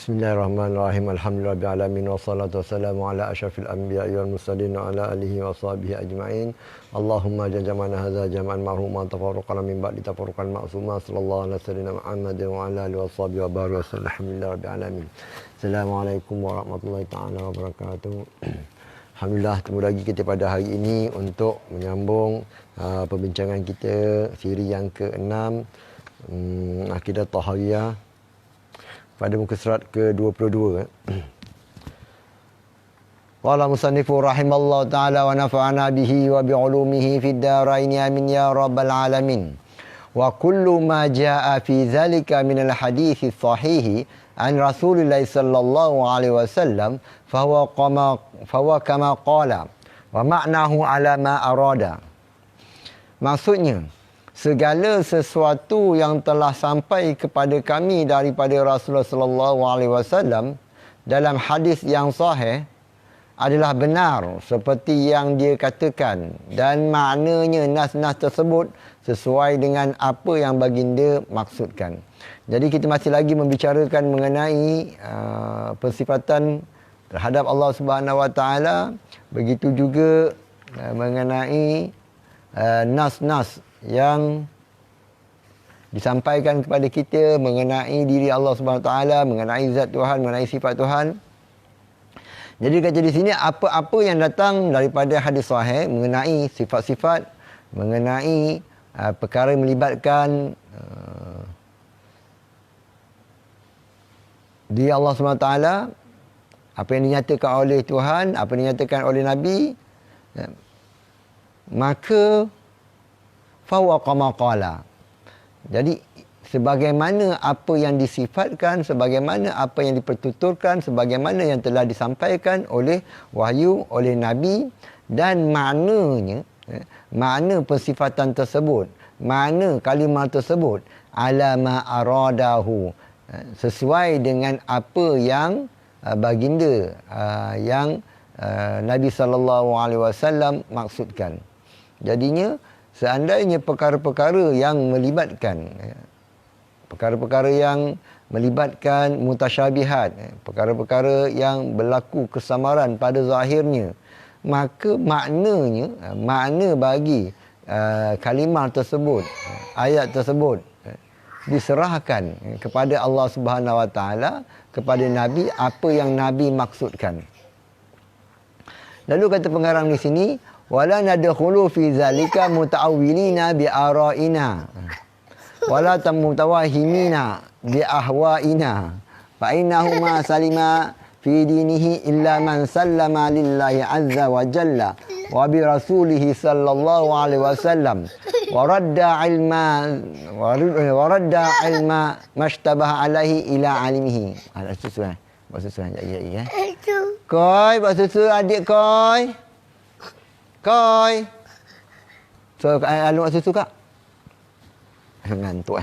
Bismillahirrahmanirrahim. Alhamdulillahirabbil alamin wassalatu wassalamu ala asyrafil anbiya'i wal mursalin wa ala alihi wa sahbihi ajma'in. Allahumma jama'na hadza jam'an marhuma tafarraqana min ba'di tafarruqan ma'suma sallallahu alaihi wasallam Muhammad wa ala alihi wa sahbihi wa barik wasallam. Alhamdulillahirabbil alamin. Assalamualaikum warahmatullahi taala wabarakatuh. Alhamdulillah, ketemu lagi kita pada hari ini untuk menyambung perbincangan kita siri yang ke-6 Akidah Tahawiyah pada muka surat ke-22. Qala musannifu rahimallahu ta'ala wa nafa'ana bihi wa bi'ulumihi fid daraini amin ya rabbal alamin. Wa kullu ma jaa'a fi dhalika min al-hadithi sahihi an Rasulillah sallallahu alaihi wasallam fahuwa kama qala wa ma'nahu ala ma arada. Maksudnya, segala sesuatu yang telah sampai kepada kami daripada Rasulullah sallallahu alaihi wasallam dalam hadis yang sahih adalah benar seperti yang dia katakan dan maknanya nas-nas tersebut sesuai dengan apa yang baginda maksudkan. Jadi kita masih lagi membicarakan mengenai pensifatan terhadap Allah Subhanahu Wa Taala, begitu juga mengenai nas-nas yang disampaikan kepada kita mengenai diri Allah Subhanahu Wa Taala, mengenai zat Tuhan, mengenai sifat Tuhan. Jadi kata di sini apa-apa yang datang daripada hadis sahih mengenai sifat-sifat, mengenai perkara yang melibatkan diri Allah Subhanahu Wa Taala, apa yang dinyatakan oleh Tuhan, apa yang dinyatakan oleh Nabi, maka fahuwa kama qala. Jadi sebagaimana apa yang disifatkan, sebagaimana apa yang dipertuturkan, sebagaimana yang telah disampaikan oleh wahyu, oleh Nabi, dan maknanya, makna pensifatan tersebut, makna kalimah tersebut ala ma aradahu, sesuai dengan apa yang baginda yang Nabi sallallahu alaihi wasallam maksudkan. Jadinya seandainya perkara-perkara yang melibatkan perkara-perkara yang melibatkan mutasyabihat, perkara-perkara yang berlaku kesamaran pada zahirnya, maka maknanya, makna bagi kalimah tersebut, ayat tersebut diserahkan kepada Allah Subhanahu Wa Taala, kepada Nabi, apa yang Nabi maksudkan. Lalu kata pengarang di sini, wala nadkhulu fi zalika muta'awwilina bi ara'ina wala tamutawahimina bi ahwa'ina fa innahu ma salima fi dinihi illa man sallama lillahi azza wa jalla wa bi rasulihi sallallahu alaihi wasallam wa radda ilma mashtabaha alaihi ila alimihi. Ada susu buat susu ya. Koi buat susu adik koi. Koi. So, lalu buat susu kak? Ngantuk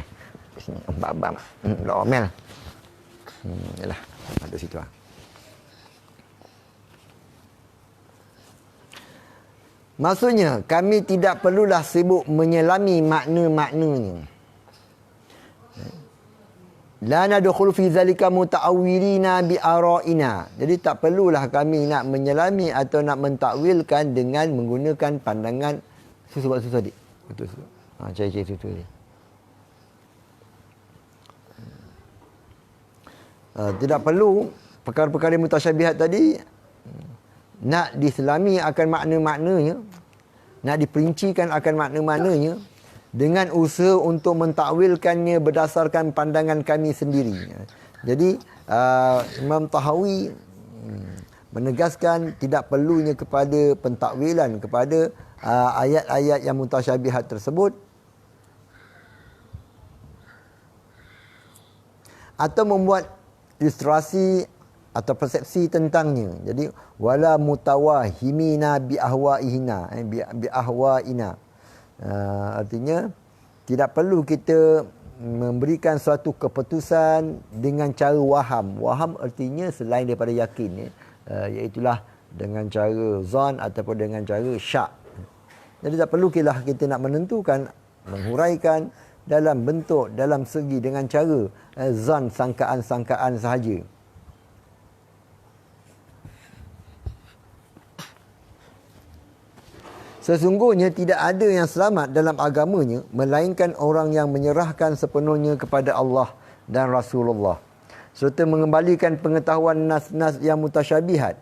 Sini, bab-bab. Lomel. Yalah, ada situ ah. Maksudnya, kami tidak perlulah sibuk menyelami makna-maknanya. La nadkhulu fi zalika muta'awwilina bi ara'ina. Jadi tak perlulah kami nak menyelami atau nak mentakwilkan dengan menggunakan pandangan susu buat susu adik. Betul susu. Cari susu ni. Tidak perlu perkara-perkara mutasyabihat tadi nak diselami akan makna-maknanya, nak diperincikan akan makna-maknanya dengan usaha untuk mentakwilkannya berdasarkan pandangan kami sendiri. Jadi Imam Tahawi menegaskan tidak perlunya kepada pentakwilan kepada ayat-ayat yang mutasyabihat tersebut, atau membuat ilustrasi atau persepsi tentangnya. Jadi wala mutawahimina bi ahwaihina, bi ahwaina. Artinya tidak perlu kita memberikan suatu keputusan dengan cara waham. Waham artinya selain daripada yakin, iaitulah dengan cara zon ataupun dengan cara syak. Jadi tak perlu kita nak menentukan, menghuraikan dalam bentuk, dalam segi dengan cara zon, sangkaan-sangkaan sahaja. Sesungguhnya tidak ada yang selamat dalam agamanya melainkan orang yang menyerahkan sepenuhnya kepada Allah dan Rasulullah serta mengembalikan pengetahuan nas-nas yang mutasyabihat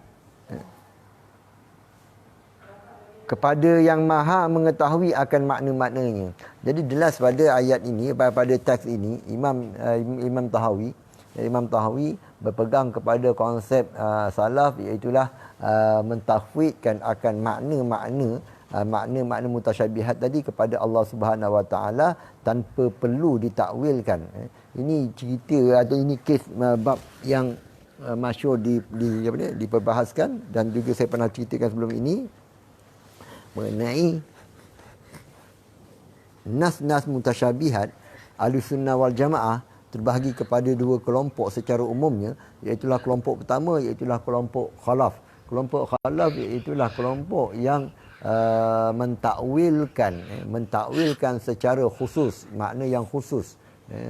kepada yang maha mengetahui akan makna-maknanya. Jadi jelas pada ayat ini, pada teks ini, Imam Tahawi berpegang kepada konsep salaf, iaitulah mentafwidkan akan makna-makna mutasyabihat tadi kepada Allah Subhanahu Wa Taala tanpa perlu ditakwilkan. Ini cerita atau ini kes bab yang masyhur diperbahaskan, dan juga saya pernah ceritakan sebelum ini mengenai nas-nas mutasyabihat. Ahlussunnah wal Jamaah terbahagi kepada dua kelompok secara umumnya, iaitulah kelompok pertama iaitulah kelompok khalaf. Kelompok khalaf iaitulah kelompok yang mentakwilkan secara khusus, makna yang khusus,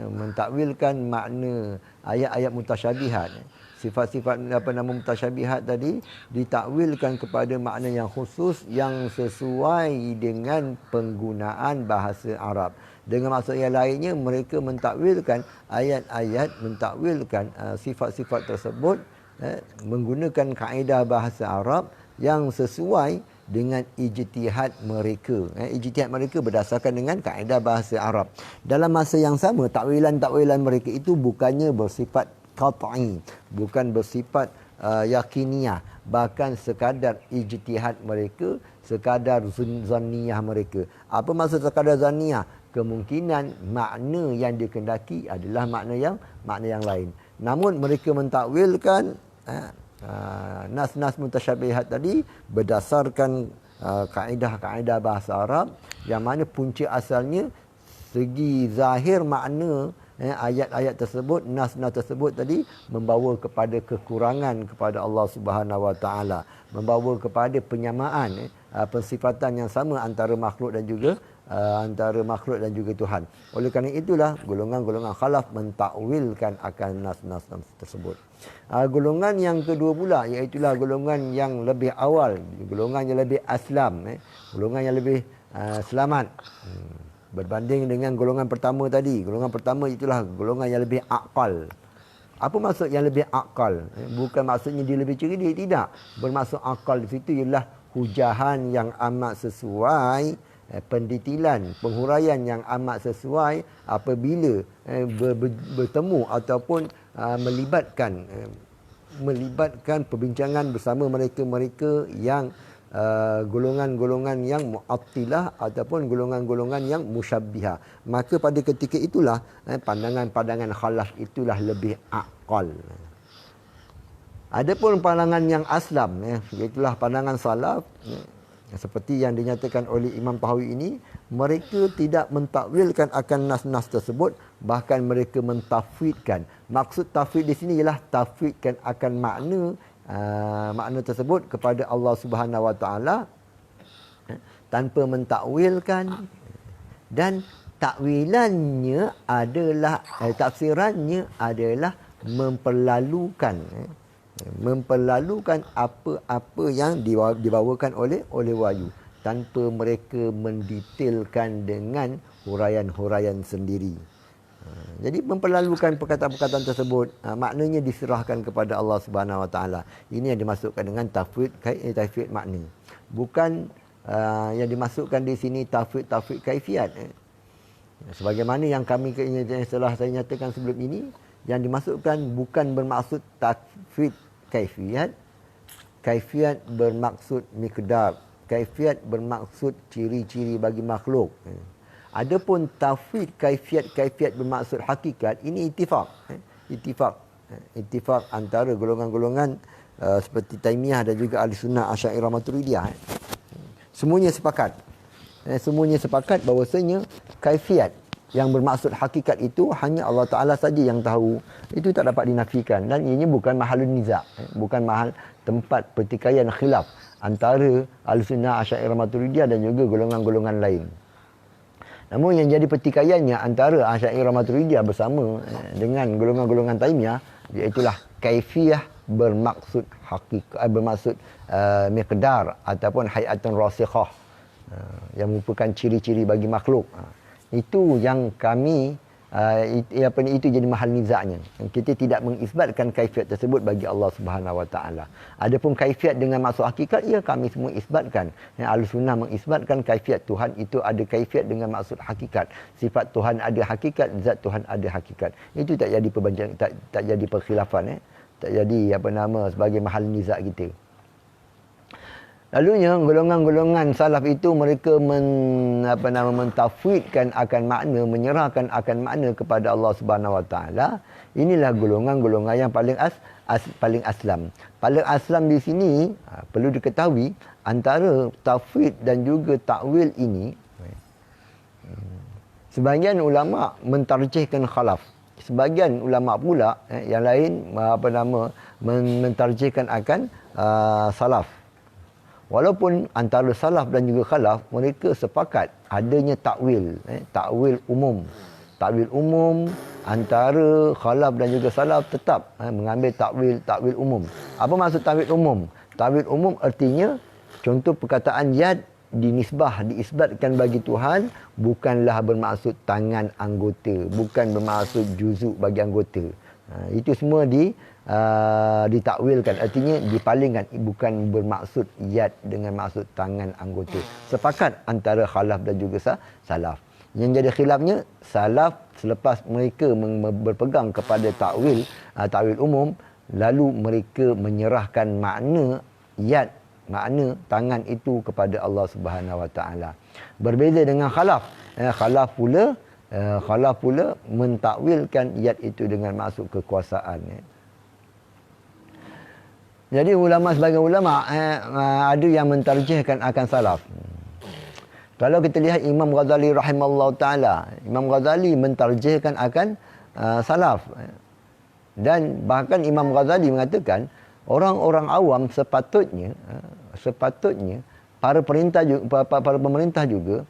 mentakwilkan makna ayat-ayat mutasyabihat. Sifat-sifat mutasyabihat tadi ditakwilkan kepada makna yang khusus yang sesuai dengan penggunaan bahasa Arab. Dengan maksud yang lainnya, mereka mentakwilkan ayat-ayat, mentakwilkan sifat-sifat tersebut menggunakan kaedah bahasa Arab yang sesuai dengan ijtihad mereka. Ijtihad mereka berdasarkan dengan kaedah bahasa Arab. Dalam masa yang sama, takwilan-takwilan mereka itu bukannya bersifat qat'i, bukan bersifat yakiniah, bahkan sekadar ijtihad mereka, sekadar zanniyah mereka. Apa maksud sekadar zanniyah? Kemungkinan makna yang dikehendaki adalah makna yang lain. Namun mereka mentakwilkan nas-nas mutasyabihat tadi berdasarkan kaedah-kaedah bahasa Arab, yang mana punca asalnya segi zahir makna ayat-ayat tersebut, nas-nas tersebut tadi membawa kepada kekurangan kepada Allah Subhanahu Wa Taala, membawa kepada penyamaan pensifatan yang sama antara makhluk dan juga Tuhan. Oleh kerana itulah golongan-golongan khalaf mentakwilkan akan nas-nas tersebut. Golongan yang kedua pula iaitulah golongan yang lebih awal, golongan yang lebih aslam, golongan yang lebih selamat. Berbanding dengan golongan pertama tadi. Golongan pertama itulah golongan yang lebih akal. Apa maksud yang lebih akal? Bukan maksudnya dia lebih cerdik, tidak. Bermaksud akal di situ ialah hujahan yang amat sesuai, pendetilan, penghuraian yang amat sesuai apabila bertemu ataupun melibatkan perbincangan bersama mereka-mereka yang golongan-golongan yang mu'attilah ataupun golongan-golongan yang musyabbihah. Maka pada ketika itulah pandangan-pandangan khalaf itulah lebih akal. Adapun pandangan yang aslam, iaitulah pandangan salaf, seperti yang dinyatakan oleh Imam Tahawi ini, mereka tidak mentakwilkan akan nas-nas tersebut, bahkan mereka mentafwidkan. Maksud tafwid di sini ialah tafwidkan akan makna tersebut kepada Allah Subhanahu Wa Taala tanpa mentakwilkan, dan takwilannya adalah tafsirannya adalah memperlalukan apa yang dibawakan oleh wahyu tanpa mereka mendetailkan dengan huraian-huraian sendiri. Jadi memperlalukan perkataan-perkataan tersebut, maknanya diserahkan kepada Allah Subhanahu Wa Taala. Ini yang dimasukkan dengan tafwid makna. Bukan yang dimasukkan di sini tafwid kaifiat. Sebagaimana yang setelah saya nyatakan sebelum ini, yang dimasukkan bukan bermaksud tafwid kaifiat. Kaifiat bermaksud miqdar. Kaifiat bermaksud ciri-ciri bagi makhluk. Adapun tafwid kaifiat bermaksud hakikat, ini ittifaq. Ittifaq antara golongan-golongan seperti Taimiyah dan juga Ahlussunnah Asy'ariyah Maturidiyah. Semuanya sepakat bahawasanya kaifiat yang bermaksud hakikat itu hanya Allah Taala saja yang tahu. Itu tak dapat dinafikan, dan ini bukan mahalun niza', bukan mahal tempat pertikaian khilaf antara Ahlussunnah Asy'ariyah Maturidiyah dan juga golongan-golongan lain. Namun yang jadi pertikaiannya antara Asy'ariyah Maturidiyah bersama dengan golongan-golongan Taimiyah, iaitulah kaifiyah bermaksud hakikat, bermaksud miqdar ataupun hay'atun rasikhah. yang merupakan ciri-ciri bagi makhluk. Itu yang kami itu jadi mahal nizaknya. Kita tidak mengisbatkan kaifiat tersebut bagi Allah Subhanahu Wa Taala. Adapun kaifiat dengan maksud hakikat, ya kami semua isbatkan. Ahlussunnah mengisbatkan kaifiat Tuhan itu ada kaifiat dengan maksud hakikat. Sifat Tuhan ada hakikat, zat Tuhan ada hakikat. Itu tak jadi perbincangan, tak jadi perkhilafan, tak jadi sebagai mahal nizak kita. Lalunya golongan-golongan salaf itu mereka mentafwidkan akan makna, menyerahkan akan makna kepada Allah Subhanahu Wa Taala. Inilah golongan-golongan yang paling paling aslam. Paling aslam di sini perlu diketahui antara tafwid dan juga takwil ini. Sebahagian ulama mentarjihkan khalaf. Sebahagian ulama pula yang lain mentarjihkan akan salaf. Walaupun antara salaf dan juga khalaf, mereka sepakat adanya takwil, takwil umum. Takwil umum antara khalaf dan juga salaf tetap mengambil takwil umum. Apa maksud takwil umum? Takwil umum artinya contoh perkataan yad diisbatkan bagi Tuhan bukanlah bermaksud tangan anggota, bukan bermaksud juzuk bagi anggota. Itu semua ditakwilkan, artinya dipalingkan, bukan bermaksud yad dengan maksud tangan anggota. Sepakat antara khalaf dan juga salaf. Yang jadi khilafnya, salaf selepas mereka berpegang kepada takwil umum, lalu mereka menyerahkan makna yad, makna tangan itu kepada Allah Subhanahu Wa Taala. Berbeza dengan khalaf. Khalaf pula mentakwilkan yad itu dengan maksud kekuasaan. Jadi sebagai ulama ada yang mentarjihkan akan salaf. Kalau kita lihat Imam Ghazali rahimahullah ta'ala, Imam Ghazali mentarjihkan akan salaf. Dan bahkan Imam Ghazali mengatakan orang-orang awam sepatutnya para pemerintah juga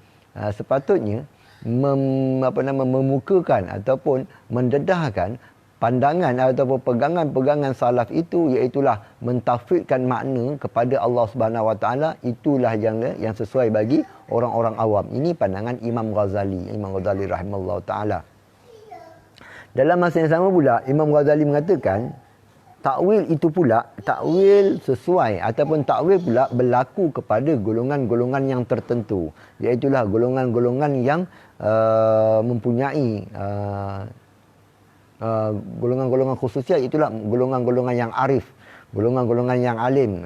sepatutnya memukakan ataupun mendedahkan pandangan ataupun pegangan-pegangan salaf itu, iaitulah mentafwidkan makna kepada Allah Subhanahu Wa Taala. Itulah yang sesuai bagi orang-orang awam. Ini pandangan Imam Ghazali rahimahullah taala. Dalam masa yang sama pula Imam Ghazali mengatakan takwil itu pula, takwil sesuai ataupun takwil pula berlaku kepada golongan-golongan yang tertentu, iaitulah golongan-golongan yang mempunyai golongan-golongan khususnya, itulah golongan-golongan yang arif, golongan-golongan yang alim.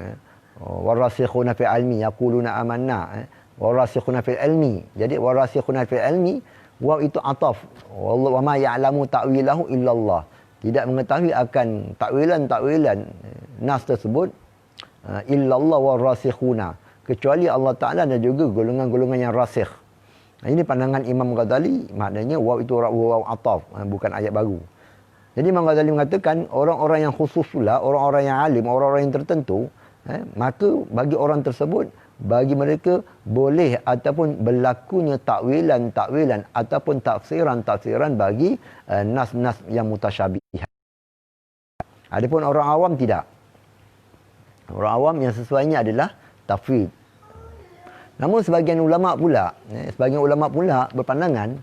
Warasikhuna fil ilmi yaquluna amanna, warasikhuna fil ilmi. Jadi warasikhuna fil ilmi, waw itu ataf. Wallahu wa ma ya'lamu ta'wilahu illallah. Tidak mengetahui akan takwilan nas tersebut illallah warasikhuna, kecuali Allah Taala dan juga golongan-golongan yang rasikh. Ini pandangan Imam Ghazali, maknanya waw itu waw ataf, bukan ayat baru. Jadi Imam Ghazali mengatakan orang-orang yang khusus pula, orang-orang yang alim, orang-orang yang tertentu, maka bagi orang tersebut, bagi mereka boleh ataupun berlakunya takwilan ataupun tafsiran bagi nas-nas yang mutasyabih. Adapun orang awam tidak. Orang awam yang sesuainya adalah tafwid. Namun sebagian ulama pula berpandangan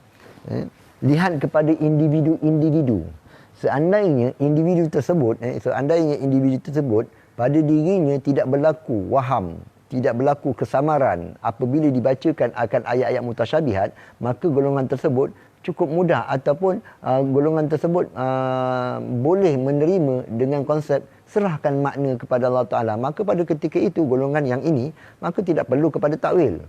lihat kepada individu-individu. Seandainya individu tersebut pada dirinya tidak berlaku waham, tidak berlaku kesamaran apabila dibacakan akan ayat-ayat mutasyabihat, maka golongan tersebut cukup mudah ataupun golongan tersebut boleh menerima dengan konsep serahkan makna kepada Allah Ta'ala. Maka pada ketika itu golongan yang ini maka tidak perlu kepada takwil.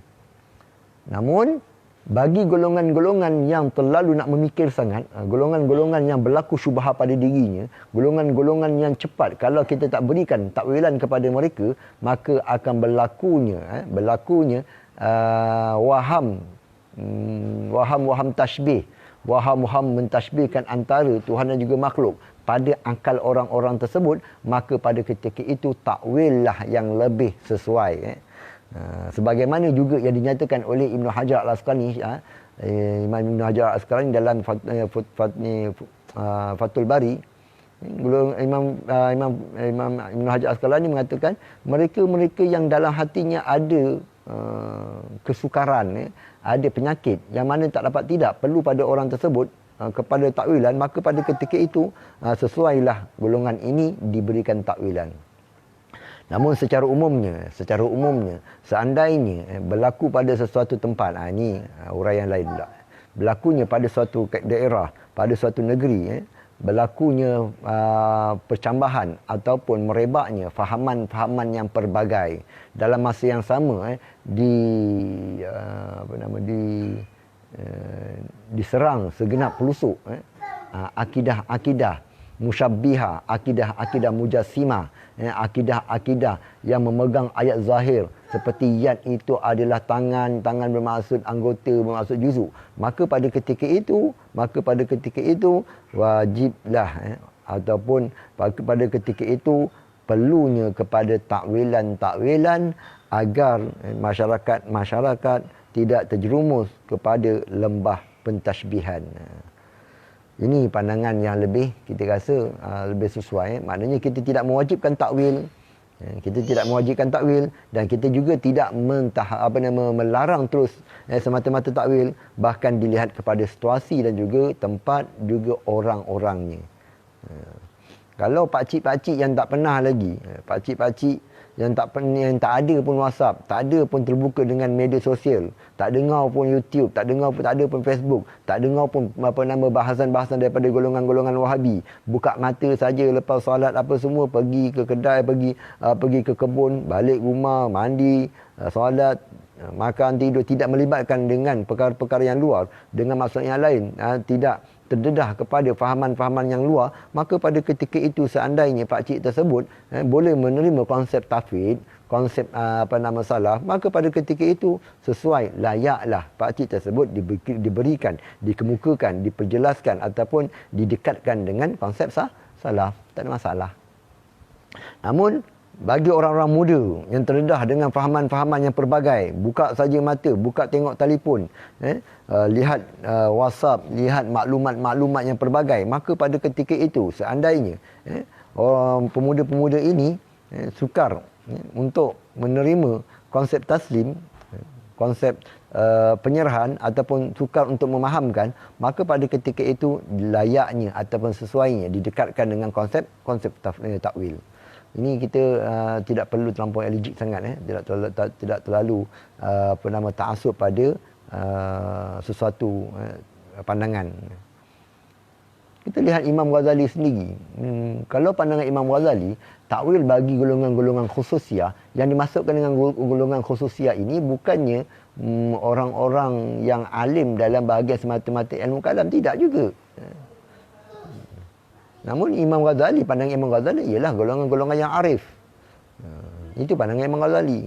Namun bagi golongan-golongan yang terlalu nak memikir sangat, golongan-golongan yang berlaku syubhah pada dirinya, golongan-golongan yang cepat, kalau kita tak berikan takwilan kepada mereka, maka akan berlakunya waham tashbih, waham mentashbihkan antara Tuhan dan juga makhluk pada akal orang-orang tersebut, maka pada ketika itu takwil lah yang lebih sesuai. Sebagaimana juga yang dinyatakan oleh Ibnu Hajar Al-Asqalani, Imam Ibnu Hajar Al-Asqalani dalam Fathul Bari, Imam Ibnu Hajar Al-Asqalani mengatakan mereka yang dalam hatinya ada kesukaran, ada penyakit yang mana tak dapat tidak perlu pada orang tersebut kepada takwilan, maka pada ketika itu sesuailah golongan ini diberikan takwilan. Namun secara umumnya seandainya berlaku pada sesuatu tempat, ini uraian lain pula. Berlakunya pada suatu daerah, pada suatu negeri, berlakunya percambahan ataupun merebaknya fahaman-fahaman yang pelbagai dalam masa yang sama, diserang segenap pelusuk akidah-akidah musyabbihah, akidah-akidah mujassimah, akidah-akidah yang memegang ayat zahir seperti yad itu adalah tangan bermaksud anggota, bermaksud juzuk, maka pada ketika itu wajiblah ataupun pada ketika itu perlunya kepada takwilan agar masyarakat tidak terjerumus kepada lembah pentashbihan. Ini pandangan yang lebih kita rasa lebih sesuai. Maknanya kita tidak mewajibkan takwil. Kita tidak mewajibkan takwil dan kita juga tidak melarang terus semata-mata takwil, bahkan dilihat kepada situasi dan juga tempat, juga orang-orangnya. Kalau pakcik-pakcik yang tak pernah lagi, pakcik-pakcik yang tak ada pun WhatsApp, tak ada pun terbuka dengan media sosial, tak dengar pun YouTube, tak ada pun Facebook, tak dengar pun bahasan-bahasan daripada golongan-golongan Wahabi. Buka mata saja lepas solat apa semua, pergi ke kedai, pergi ke kebun, balik rumah, mandi, solat, makan, tidur, tidak melibatkan dengan perkara-perkara yang luar, dengan maksud yang lain, tidak terdedah kepada fahaman-fahaman yang luar, maka pada ketika itu seandainya pakcik tersebut boleh menerima konsep tafwid, konsep salah, maka pada ketika itu sesuai, layaklah pakcik tersebut diberikan, dikemukakan, diperjelaskan ataupun didekatkan dengan konsep salah, tak ada masalah. Namun bagi orang-orang muda yang terdedah dengan fahaman-fahaman yang pelbagai, buka saja mata, buka tengok telefon, lihat WhatsApp, lihat maklumat-maklumat yang pelbagai, maka pada ketika itu seandainya orang pemuda-pemuda ini sukar untuk menerima konsep taslim, konsep penyerahan ataupun sukar untuk memahamkan, maka pada ketika itu layaknya ataupun sesuainya didekatkan dengan konsep takwil. Ini kita tidak perlu terlampau allergic sangat, tidak terlalu ta'assub pada sesuatu pandangan. Kita lihat Imam Ghazali sendiri. Kalau pandangan Imam Ghazali, takwil bagi golongan-golongan khususiyah, yang dimasukkan dengan golongan khususiyah ini bukannya orang-orang yang alim dalam bahagian semata-mata ilmu kalam, tidak juga. Namun Imam Ghazali, pandangan Imam Ghazali ialah golongan-golongan yang arif. Itu pandangan Imam Ghazali.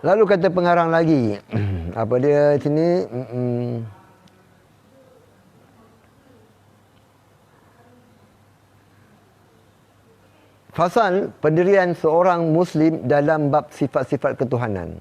Lalu kata pengarang lagi, apa dia sini? Fasal pendirian seorang Muslim dalam bab sifat-sifat ketuhanan.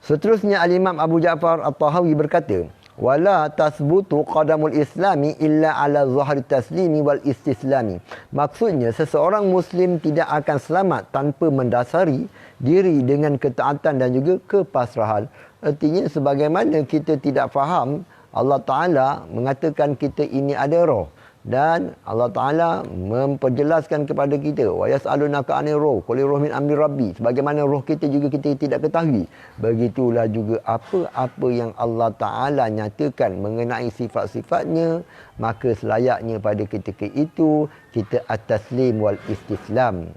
Seterusnya Al-Imam Abu Ja'far At-Tahawi berkata, wala tasbutu qadamul islami illa ala zahri taslimi wal istislami. Maksudnya seseorang Muslim tidak akan selamat tanpa mendasari diri dengan ketaatan dan juga kepasrahan. Artinya sebagaimana kita tidak faham Allah Ta'ala mengatakan kita ini ada roh, dan Allah Ta'ala memperjelaskan kepada kita, wa yas'alunaka 'anir ruh qul ruh min amri rabbi, sebagaimana roh kita juga kita tidak ketahui, begitulah juga apa-apa yang Allah Ta'ala nyatakan mengenai sifat-sifatnya, maka selayaknya pada ketika itu kita at-taslim wal istislam.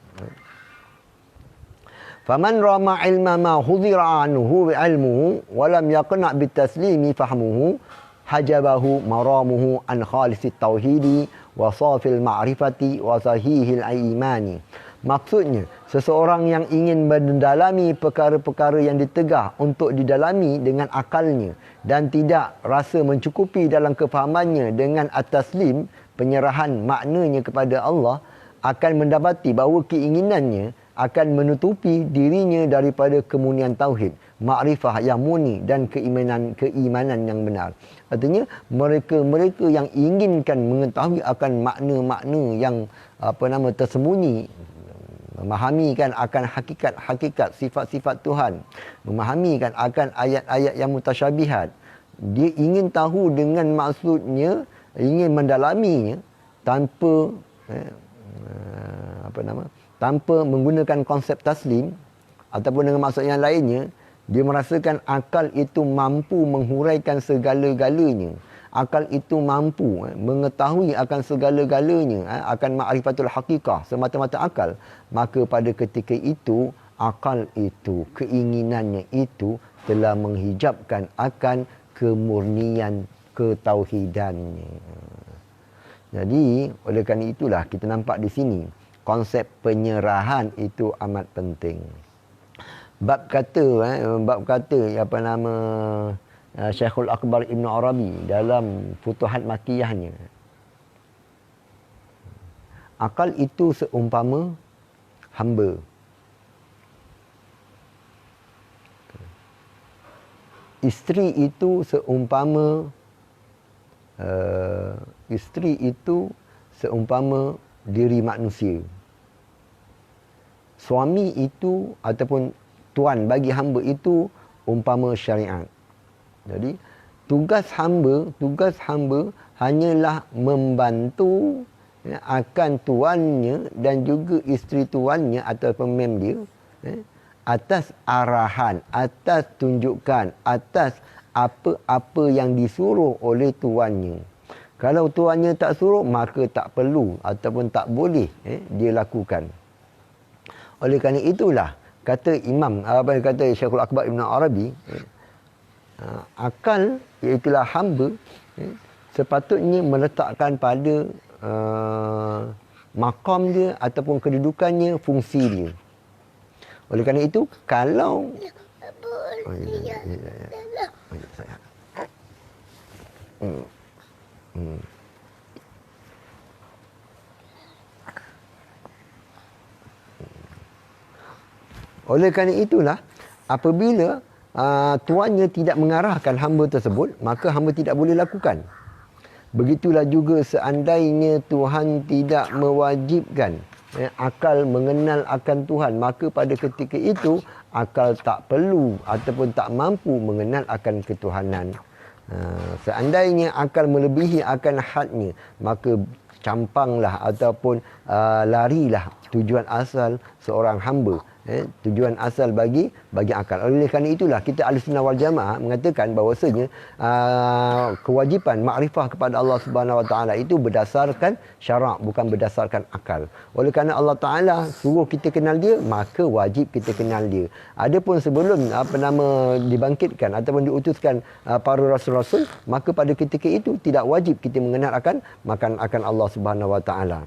Faman rama ilma ma hudhira anhu wa ilmuhu wa lam yaqna bitaslimi fahmuhu hajabahu maramuhu an khalisit tauhidi wa safil ma'rifati wa sahihil imani. Maksudnya, seseorang yang ingin mendalami perkara-perkara yang ditegah untuk didalami dengan akalnya dan tidak rasa mencukupi dalam kefahamannya dengan at-taslim, penyerahan maknanya kepada Allah, akan mendapati bahawa keinginannya akan menutupi dirinya daripada kemurnian tauhid, makrifah yang murni dan keimanan yang benar. Artinya mereka yang inginkan mengetahui akan makna-makna yang tersembunyi, memahami kan akan hakikat sifat-sifat Tuhan, memahami kan akan ayat-ayat yang mutasyabihat. Dia ingin tahu dengan maksudnya, ingin mendalaminya tanpa tanpa menggunakan konsep taslim ataupun dengan maksud yang lainnya. Dia merasakan akal itu mampu menghuraikan segala-galanya. Akal itu mampu mengetahui akan segala-galanya, akan ma'rifatul hakikah, semata-mata akal. Maka pada ketika itu, akal itu, keinginannya itu telah menghijabkan akan kemurnian ketauhidannya. Jadi, oleh kerana itulah kita nampak di sini, konsep penyerahan itu amat penting. Bab kata Syekhul Akbar Ibn Arabi dalam Futuhat Makkiyahnya. Akal itu seumpama hamba. Isteri itu seumpama diri manusia. Suami itu ataupun tuan bagi hamba itu umpama syariat. Jadi tugas hamba hanyalah membantu akan tuannya dan juga isteri tuannya atau pemem dia atas arahan, atas tunjukkan, atas apa-apa yang disuruh oleh tuannya. Kalau tuannya tak suruh, maka tak perlu ataupun tak boleh dia lakukan. Oleh kerana itulah kata Syekhul Akbar Ibn Arabi, akal iaitulah hamba sepatutnya meletakkan pada maqam dia ataupun kedudukannya, fungsi dia. Oleh kerana itu, kalau oleh kerana itulah, apabila tuannya tidak mengarahkan hamba tersebut, maka hamba tidak boleh lakukan. Begitulah juga seandainya Tuhan tidak mewajibkan akal mengenal akan Tuhan, maka pada ketika itu akal tak perlu ataupun tak mampu mengenal akan ketuhanan. Seandainya akal melebihi akan hadnya, maka campanglah ataupun larilah tujuan asal seorang hamba. Tujuan asal bagi akal. Oleh kerana itulah kita Ahlussunnah wal Jamaah mengatakan bahawasanya kewajipan makrifah kepada Allah Subhanahu Wa Taala itu berdasarkan syarak, bukan berdasarkan akal. Oleh kerana Allah Taala suruh kita kenal dia, maka wajib kita kenal dia. Adapun sebelum dibangkitkan ataupun diutuskan para rasul-rasul, maka pada ketika itu tidak wajib kita mengenal akan Allah Subhanahu Wa Taala.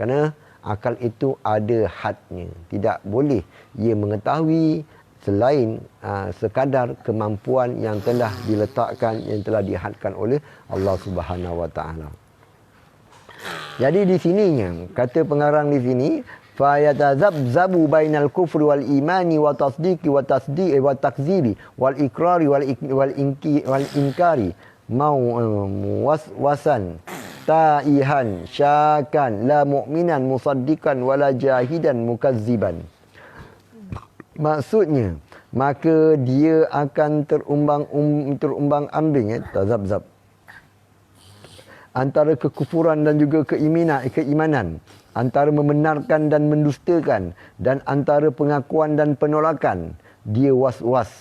Kerana akal itu ada hadnya. Tidak boleh ia mengetahui selain sekadar kemampuan yang telah diletakkan, yang telah dihadkan oleh Allah Subhanahu Wa Taala. Jadi di sininya, kata pengarang di sini, fa yatazabzabu bainal kufri wal imani wa tasdiqi wa tasdiqi wa takzibi wal ikrari wal inkari waswasan ta'ihan syakan la mu'minan musaddiqan wala jahidan mukazziban. Maksudnya, maka dia akan terumbang-ambing tazabzab antara kekufuran dan juga keimanan, antara membenarkan dan mendustakan, dan antara pengakuan dan penolakan. Dia was-was,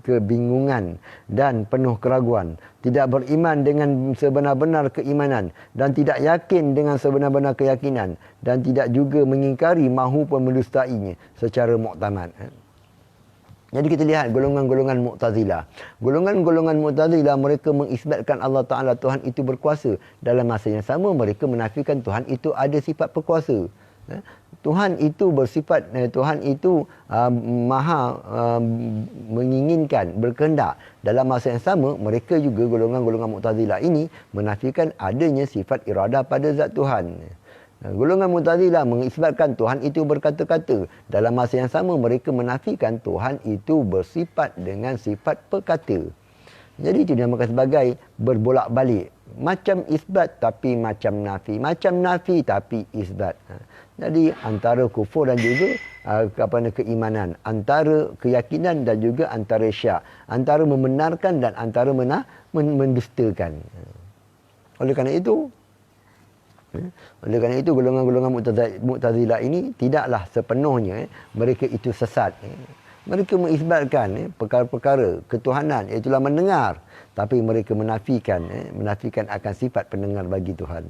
kebingungan dan penuh keraguan, tidak beriman dengan sebenar-benar keimanan dan tidak yakin dengan sebenar-benar keyakinan, dan tidak juga mengingkari maupun mendustainya secara muktamad. Jadi kita lihat golongan-golongan Mu'tazilah. Golongan-golongan Mu'tazilah mereka mengisbatkan Allah Ta'ala Tuhan itu berkuasa. Dalam masa yang sama mereka menafikan Tuhan itu ada sifat berkuasa. Tuhan itu bersifat, Tuhan itu maha menginginkan, berkehendak. Dalam masa yang sama, mereka juga golongan-golongan Mu'tazilah ini menafikan adanya sifat iradah pada zat Tuhan. Golongan Mu'tazilah mengisbatkan Tuhan itu berkata-kata. Dalam masa yang sama mereka menafikan Tuhan itu bersifat dengan sifat perkata. Jadi itu dinamakan sebagai berbolak-balik. Macam isbat tapi macam nafi. Macam nafi tapi isbat. Jadi antara kufur dan juga keimanan. Antara keyakinan dan juga antara syak. Antara membenarkan dan antara mendustakan. Oleh kerana itu golongan-golongan Mu'tazilah ini tidaklah sepenuhnya mereka itu sesat. Mereka mengisbatkan perkara-perkara ketuhanan, iaitulah mendengar, tapi mereka menafikan akan sifat pendengar bagi Tuhan.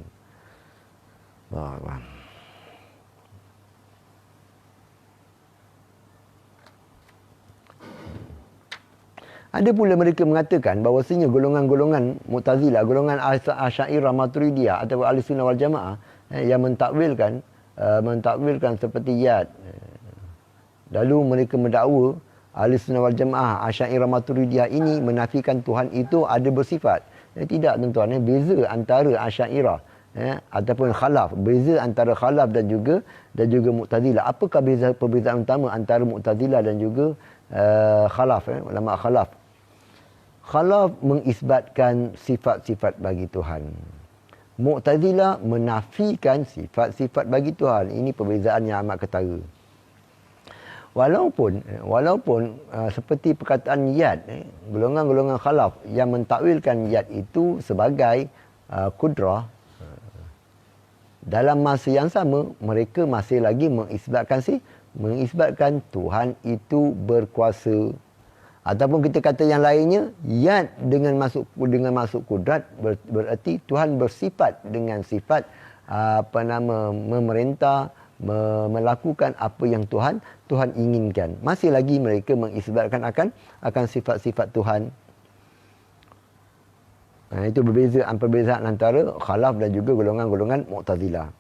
Ada pula mereka mengatakan bahawasanya golongan-golongan Mu'tazilah, golongan Asy'ariyah Maturidiyah atau Ahlussunnah wal Jamaah yang mentakwilkan seperti yad. Lalu mereka mendakwa Ahlussunnah wal Jamaah Asy'ariyah Maturidiyah ini menafikan Tuhan itu ada bersifat. Tidak tuan-tuan, beza antara Asy'ariyah ataupun Khalaf, beza antara Khalaf dan juga Mu'tazilah. Apakah perbezaan utama antara Mu'tazilah dan juga Khalaf, ulama Khalaf? Khalaf mengisbatkan sifat-sifat bagi Tuhan. Mu'tazilah menafikan sifat-sifat bagi Tuhan. Ini perbezaan yang amat ketara. Walaupun seperti perkataan yad, golongan-golongan Khalaf yang mentakwilkan yad itu sebagai kudrah, dalam masa yang sama mereka masih lagi mengisbatkan Tuhan itu berkuasa. Ataupun kita kata yang lainnya, yad dengan masuk kudrat berarti Tuhan bersifat dengan sifat memerintah, melakukan apa yang Tuhan inginkan. Masih lagi mereka mengisbatkan akan sifat-sifat Tuhan. Itu perbezaan antara Khalaf dan juga golongan-golongan Mu'tazilah.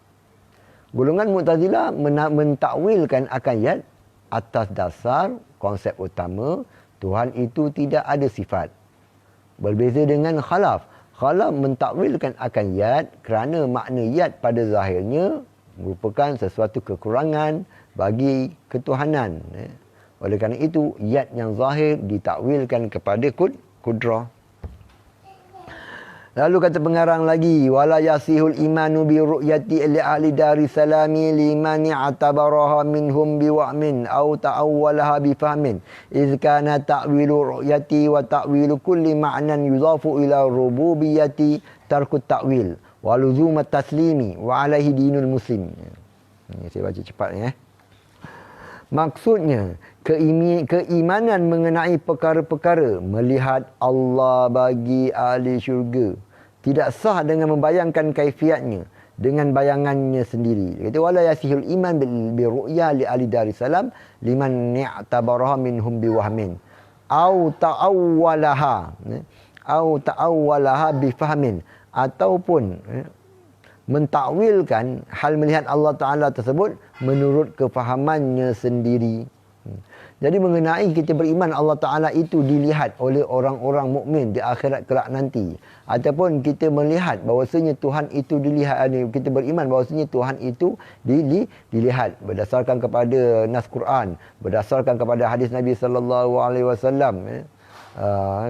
Golongan Mu'tazilah mentakwilkan akan yad atas dasar konsep utama Tuhan itu tidak ada sifat. Berbeza dengan Khalaf. Khalaf mentakwilkan akan yad kerana makna yad pada zahirnya merupakan sesuatu kekurangan bagi ketuhanan. Oleh kerana itu, yad yang zahir ditakwilkan kepada kudrah. Lalu kata pengarang lagi, wala yasihul imanu bi ru'yati li ahli dari salami liman i'tabaraha minhum bi wa'min aw ta'awwalaha bi fahmin iz kana ta'wilu ru'yati wa ta'wilu kulli ma'nan yudhafu ila rububiyyati tarku ta'wil wa luzum at-taslimi wa alaihi dinul muslim. Ini saya baca cepat ya. Maksudnya, keimanan mengenai perkara-perkara melihat Allah bagi ahli syurga tidak sah dengan membayangkan kaifiatnya dengan bayangannya sendiri. Dia kata wala yasihul iman bi ru'ya li ahli Darussalam liman ni'tabaraha minhum bi wahmin au ta'awwalaha bi fahmin, ataupun mentakwilkan hal melihat Allah Ta'ala tersebut menurut kefahamannya sendiri. Jadi mengenai kita beriman Allah Ta'ala itu dilihat oleh orang-orang mukmin di akhirat kelak nanti, ataupun kita melihat bahawasanya Tuhan itu dilihat, kita beriman bahawasanya Tuhan itu dilihat berdasarkan kepada nas Quran, berdasarkan kepada hadis Nabi sallallahu alaihi wasallam.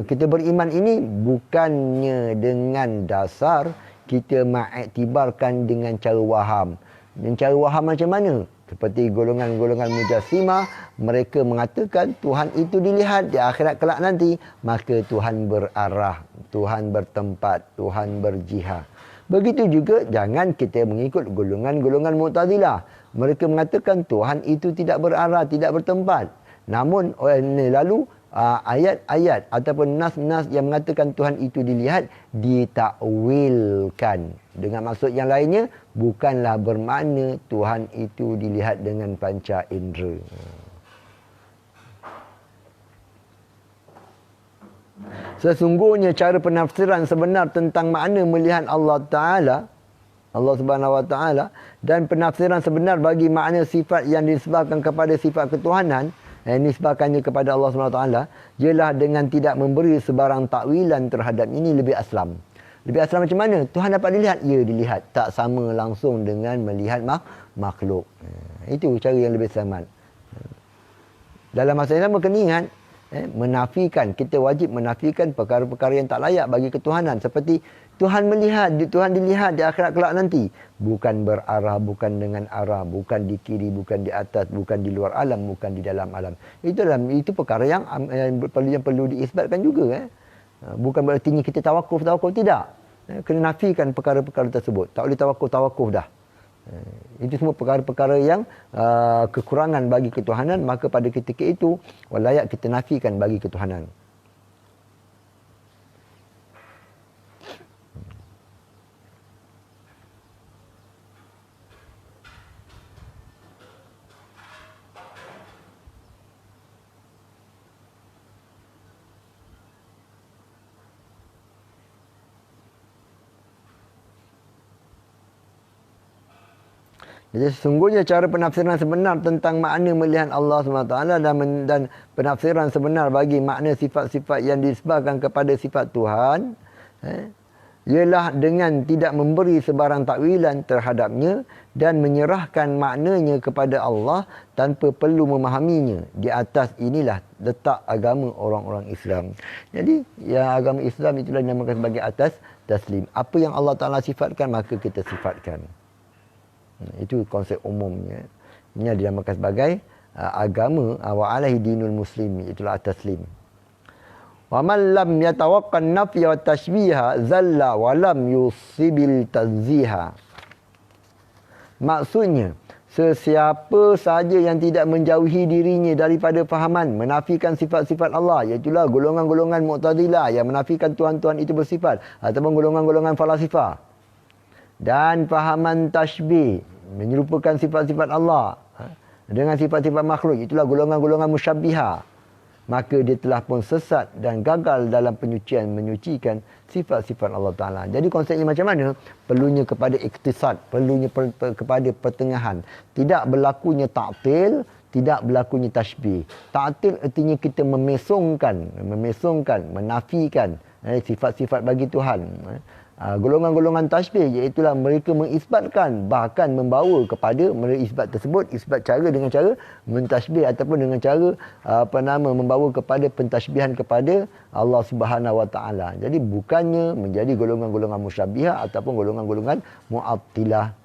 Kita beriman ini bukannya dengan dasar kita mengiktibarkan dengan cara waham. Dan cara waham macam mana? Seperti golongan-golongan Mujassimah, mereka mengatakan Tuhan itu dilihat di akhirat kelak nanti, maka Tuhan berarah, Tuhan bertempat, Tuhan berjihad. Begitu juga jangan kita mengikut golongan-golongan Mu'tazilah. Mereka mengatakan Tuhan itu tidak berarah, tidak bertempat. Namun lalu ayat-ayat ataupun nas-nas yang mengatakan Tuhan itu dilihat ditakwilkan dengan maksud yang lainnya, bukanlah bermakna Tuhan itu dilihat dengan panca indera. Sesungguhnya cara penafsiran sebenar tentang makna melihat Allah Ta'ala, Allah Subhanahu Wa Ta'ala, dan penafsiran sebenar bagi makna sifat yang disebabkan kepada sifat ketuhanan, nisbahkannya kepada Allah SWT, ialah dengan tidak memberi sebarang takwilan terhadap ini lebih aslam. Lebih asal macam mana? Tuhan dapat dilihat? Ya, dilihat. Tak sama langsung dengan melihat makhluk. Itu cara yang lebih selamat. Dalam masa yang sama kena ingat, menafikan, kita wajib menafikan perkara-perkara yang tak layak bagi ketuhanan. Seperti Tuhan melihat, Tuhan dilihat di akhirat kelak nanti. Bukan berarah, bukan dengan arah, bukan di kiri, bukan di atas, bukan di luar alam, bukan di dalam alam. Itu perkara yang perlu diisbatkan juga. Bukan berartinya kita tawakuf, tidak. Kena nafikan perkara-perkara tersebut. Tak boleh tawakuf dah. Itu semua perkara-perkara yang kekurangan bagi ketuhanan, maka pada ketika itu layak kita nafikan bagi ketuhanan. Jadi sesungguhnya cara penafsiran sebenar tentang makna melihat Allah SWT dan penafsiran sebenar bagi makna sifat-sifat yang disebabkan kepada sifat Tuhan ialah dengan tidak memberi sebarang takwilan terhadapnya dan menyerahkan maknanya kepada Allah tanpa perlu memahaminya. Di atas inilah letak agama orang-orang Islam. Jadi ya, agama Islam itulah dinamakan sebagai atas taslim. Apa yang Allah Ta'ala sifatkan, maka kita sifatkan. Itu konsep umumnya. Ini dinamakan sebagai agama wa alaihi dinul muslim, itulah at-taslim. Wa man lam yatawaqqan nafya wa tashbiha zalla wa lam yusibil tanziha. Maksudnya, sesiapa sahaja yang tidak menjauhi dirinya daripada fahaman menafikan sifat-sifat Allah, iaitulah golongan-golongan Mu'tazilah yang menafikan Tuhan-Tuhan itu bersifat, ataupun golongan-golongan falasifah, dan fahaman tashbih, menyerupakan sifat-sifat Allah dengan sifat-sifat makhluk, itulah golongan-golongan musyabbiha, maka dia telah pun sesat dan gagal dalam menyucikan sifat-sifat Allah Ta'ala. Jadi konsepnya macam mana? Perlunya kepada iktisad, perlunya kepada pertengahan. Tidak berlakunya ta'til, tidak berlakunya tashbih. Ta'til artinya kita memesongkan, menafikan sifat-sifat bagi Tuhan. Golongan-golongan tashbih, iaitulah mereka mengisbatkan, bahkan membawa kepada isbat tersebut, isbat dengan cara mentashbih ataupun dengan cara membawa kepada pentashbihan kepada Allah Subhanahu Wa Taala. Jadi bukannya menjadi golongan-golongan musyabbihah ataupun golongan-golongan mu'attilah.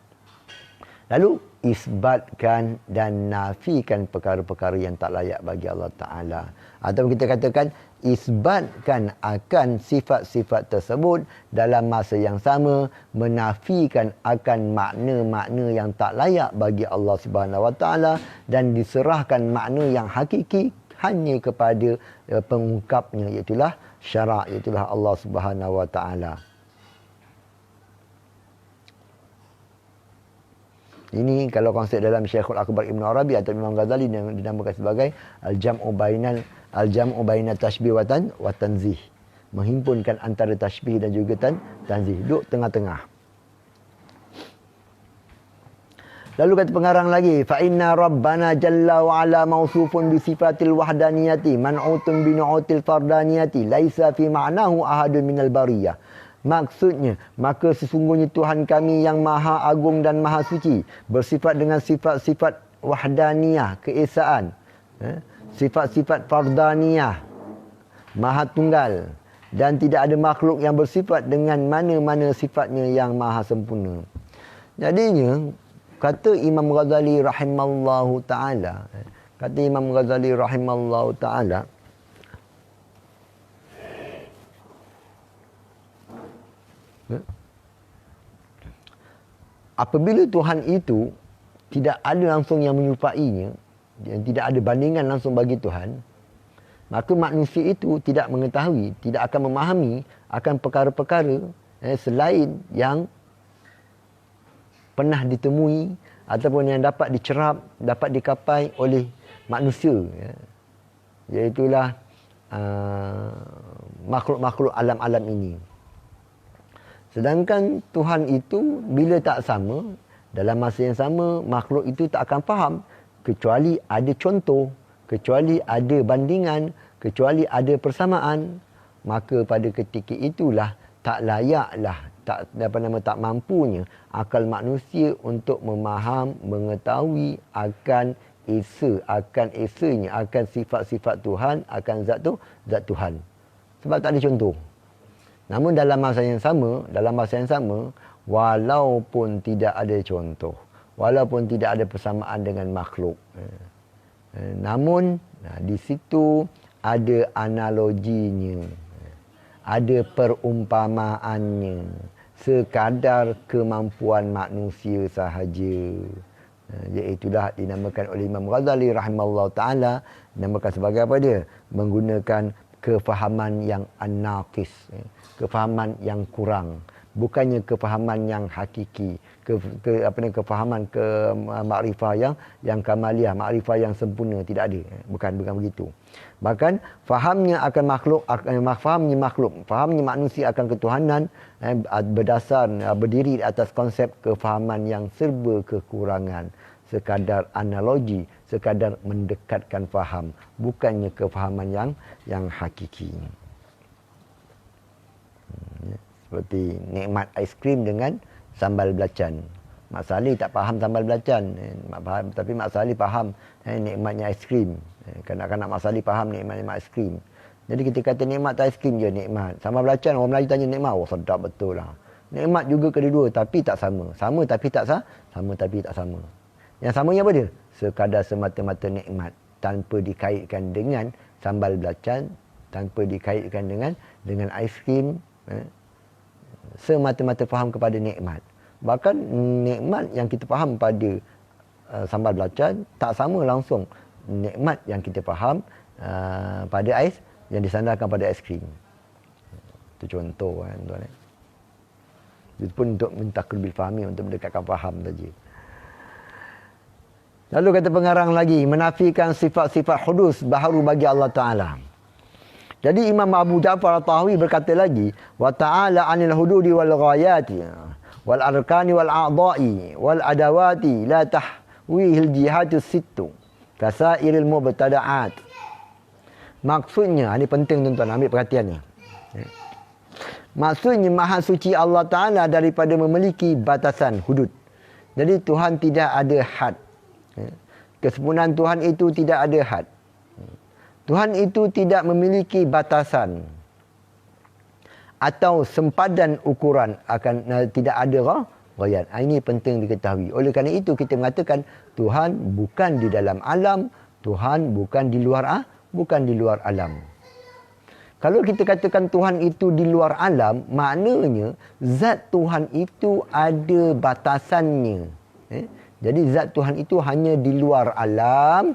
Lalu isbatkan dan nafikan perkara-perkara yang tak layak bagi Allah Ta'ala. Atau kita katakan isbatkan akan sifat-sifat tersebut, dalam masa yang sama menafikan akan makna-makna yang tak layak bagi Allah Subhanahu Wa Taala, dan diserahkan makna yang hakiki hanya kepada pengungkapnya, iaitulah syarak, iaitulah Allah Subhanahu Wa Taala. Ini kalau konsep dalam Syekhul Akbar Ibn Arabi atau Imam Ghazali yang dinamakan sebagai al-jam'u bainat tashbih wa tanzih. Menghimpunkan antara tashbih dan juga tanzih. Duduk tengah-tengah. Lalu kata pengarang lagi, fa inna rabbana jalla wa ala mausufun bi sifatil wahdaniyati man'utun bi nu'util fardaniyati laisa fi ma'nahu ahadun minal bariyah. Maksudnya, maka sesungguhnya Tuhan kami yang maha agung dan maha suci bersifat dengan sifat-sifat wahdaniyah, keesaan, sifat-sifat fardaniyah, maha tunggal, dan tidak ada makhluk yang bersifat dengan mana-mana sifatnya yang maha sempurna. Jadinya, kata Imam Ghazali rahimallahu ta'ala, apabila Tuhan itu tidak ada langsung yang menyerupainya, dan tidak ada bandingan langsung bagi Tuhan, maka manusia itu tidak mengetahui, tidak akan memahami akan perkara-perkara selain yang pernah ditemui ataupun yang dapat dicerap, dapat dikapai oleh manusia, iaitulah makhluk-makhluk alam-alam ini. Sedangkan Tuhan itu bila tak sama, dalam masa yang sama makhluk itu tak akan faham, kecuali ada contoh, kecuali ada bandingan, kecuali ada persamaan. Maka pada ketika itulah tak layaklah, tak mampunya akal manusia untuk mengetahui akan esanya, akan sifat-sifat Tuhan, akan zat Tuhan. Sebab tak ada contoh. Namun dalam masa yang sama, walaupun tidak ada contoh, walaupun tidak ada persamaan dengan makhluk, namun di situ ada analoginya, ada perumpamaannya, sekadar kemampuan manusia sahaja. Iaitulah dinamakan oleh Imam Ghazali rahimahullah ta'ala, dinamakan sebagai apa dia? Menggunakan kefahaman yang an-naqis, kefahaman yang kurang, bukannya kefahaman yang hakiki, kefahaman makrifah yang kamaliyah, makrifah yang sempurna, tidak ada, bukan begitu. Bahkan fahamnya akan fahamnya manusia akan ketuhanan berdiri atas konsep kefahaman yang serba kekurangan, sekadar analogi, sekadar mendekatkan faham, bukannya kefahaman yang hakiki. Seperti nikmat aiskrim dengan sambal belacan. Mak Saleh tak faham sambal belacan, tapi Mak Saleh faham nikmatnya aiskrim. Kanak-kanak Mak Saleh faham nikmatnya aiskrim. Jadi kita kata nikmat aiskrim je nikmat. Sambal belacan orang Melayu tanya nikmat, oh sedap betul lah. Nikmat juga kedua-dua tapi tak sama. Sama tapi tak sama. Yang samanya apa dia? Sekadar semata-mata nikmat, tanpa dikaitkan dengan sambal belacan, tanpa dikaitkan dengan aiskrim. Semata-mata faham kepada nikmat. Bahkan nikmat yang kita faham pada sambal belacan tak sama langsung nikmat yang kita faham pada ais yang disandarkan pada aiskrim. Itu contoh kan tuan. Itu pun untuk mentaqribil fahmi, untuk mendekatkan faham saja. Lalu kata pengarang lagi, menafikan sifat-sifat hudus baharu bagi Allah Ta'ala. Jadi Imam Abu Ja'far At-Tahawi berkata lagi, wa ta'ala 'anil hududi wal ghayati wal arkani wal a'dha'i wal adawati la tahwihil jihatu sittu kasairil mubtada'at. Maksudnya, ini penting tuan-tuan, ambil perhatiannya. Maksudnya maha suci Allah Ta'ala daripada memiliki batasan hudud. Jadi Tuhan tidak ada had. Kesempurnaan Tuhan itu tidak ada had. Tuhan itu tidak memiliki batasan atau sempadan ukuran, akan tidak ada ghayat. Ini penting diketahui. Oleh kerana itu kita mengatakan Tuhan bukan di dalam alam, Tuhan bukan di luar alam. Kalau kita katakan Tuhan itu di luar alam, maknanya zat Tuhan itu ada batasannya. Jadi zat Tuhan itu hanya di luar alam,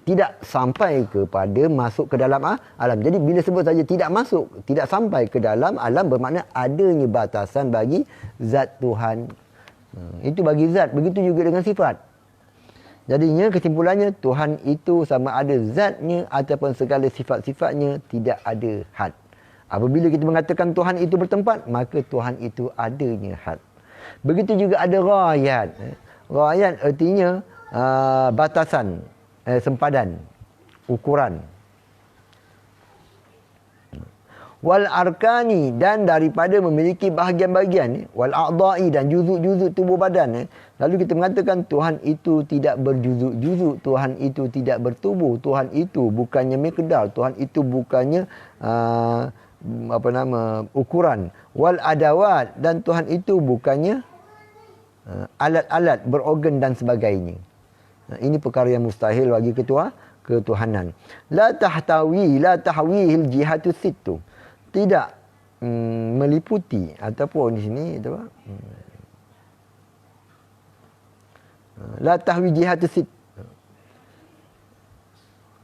tidak sampai kepada masuk ke dalam alam. Jadi bila sebut saja tidak masuk, tidak sampai ke dalam alam, bermakna adanya batasan bagi zat Tuhan. Itu bagi zat, begitu juga dengan sifat. Jadinya kesimpulannya Tuhan itu sama ada zatnya ataupun segala sifat-sifatnya tidak ada had. Apabila kita mengatakan Tuhan itu bertempat, maka Tuhan itu adanya had. Begitu juga ada ghayat. Ghayat artinya batasan, sempadan, ukuran. Wal arkani, dan daripada memiliki bahagian-bahagian, wal a'dha'i, dan juzuk-juzuk tubuh badan. Lalu kita mengatakan Tuhan itu tidak berjuzuk-juzuk, Tuhan itu tidak bertubuh, Tuhan itu bukannya miqdar, Tuhan itu bukannya ukuran. Wal adawat, dan Tuhan itu bukannya alat-alat berorgan dan sebagainya. Ini perkara yang mustahil bagi ketuhanan. La tahwihil jihatu sittu. Tidak meliputi ataupun di sini apa? La tahwi jihatu sittu.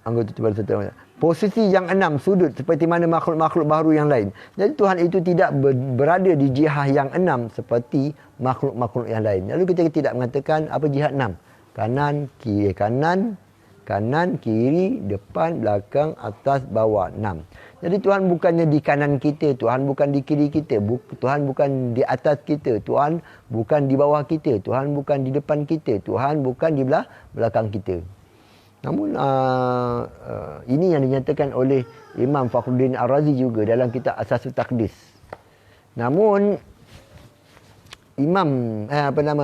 Anggota tu baru posisi yang 6 sudut seperti mana makhluk-makhluk baharu yang lain. Jadi Tuhan itu tidak berada di jihah yang 6 seperti makhluk-makhluk yang lain. Lalu kita tidak mengatakan apa jihad 6? Kanan, kiri, depan, belakang, atas, bawah, 6. Jadi Tuhan bukannya di kanan kita, Tuhan bukan di kiri kita, Tuhan bukan di atas kita, Tuhan bukan di bawah kita, Tuhan bukan di depan kita, Tuhan bukan di belakang kita. Namun ini yang dinyatakan oleh Imam Fakhruddin Ar-Razi juga dalam kitab Asasul Taqdis. Namun Imam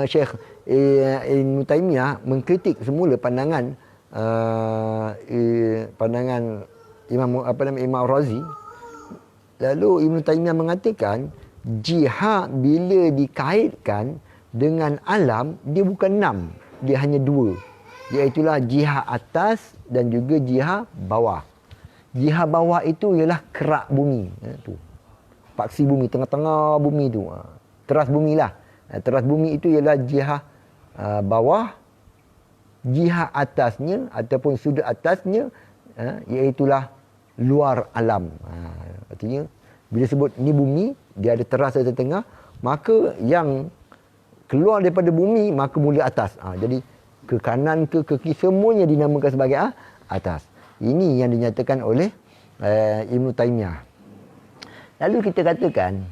Syekh Ibn Taimiyah mengkritik semula pandangan Imam Razi. Lalu Ibn Taimiyah mengatakan jihad bila dikaitkan dengan alam, dia bukan 6, dia hanya 2, iaitulah jihad atas dan juga jihad bawah. Jihad bawah itu ialah kerak bumi, tu paksi bumi, tengah-tengah bumi tu, teras bumi lah. Teras bumi itu ialah jihad bawah. Jihad atasnya ataupun sudut atasnya iaitulah luar alam. Artinya bila sebut ni bumi, dia ada teras di tengah, maka yang keluar daripada bumi maka mula atas. Jadi ke kanan ke kiri semuanya dinamakan sebagai atas. Ini yang dinyatakan oleh Ibn Taimiyah. Lalu kita katakan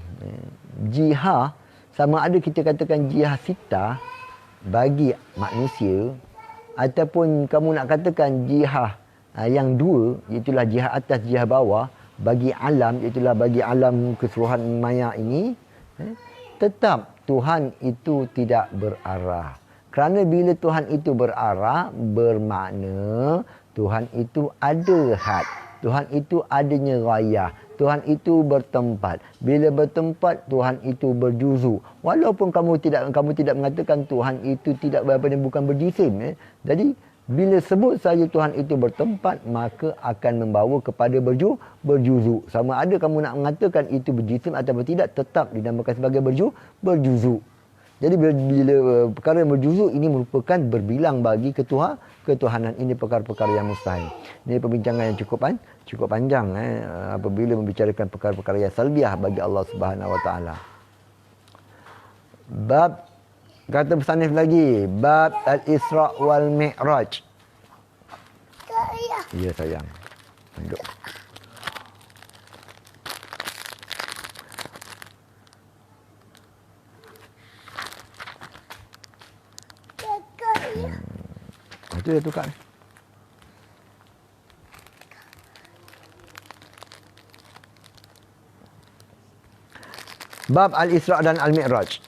jihad, sama ada kita katakan jihad sitah bagi manusia ataupun kamu nak katakan jihad yang 2, iaitulah jihad atas jihad bawah bagi alam, iaitulah bagi alam keseluruhan maya ini, tetap Tuhan itu tidak berarah. Kerana bila Tuhan itu berarah, bermakna Tuhan itu ada had, Tuhan itu adanya rayah, Tuhan itu bertempat. Bila bertempat, Tuhan itu berjuzu. Walaupun kamu tidak mengatakan Tuhan itu tidak bukan berjisim. Jadi bila sebut saja Tuhan itu bertempat, maka akan membawa kepada berjuzu. Sama ada kamu nak mengatakan itu berjisim atau tidak, tetap dinamakan sebagai berjuzu. Jadi bila perkara yang berjuzu ini merupakan berbilang bagi ketuhanan. Ini perkara-perkara yang mustahil. Ini perbincangan yang cukup panjang apabila membicarakan perkara-perkara yang salbiah bagi Allah Subhanahu Wa Taala. Bab, kata pesanif lagi, bab al-Isra' wal Mi'raj. Ya sayang. Duduk. Itu dia tukar. Bab al-Isra' dan al-Mi'raj.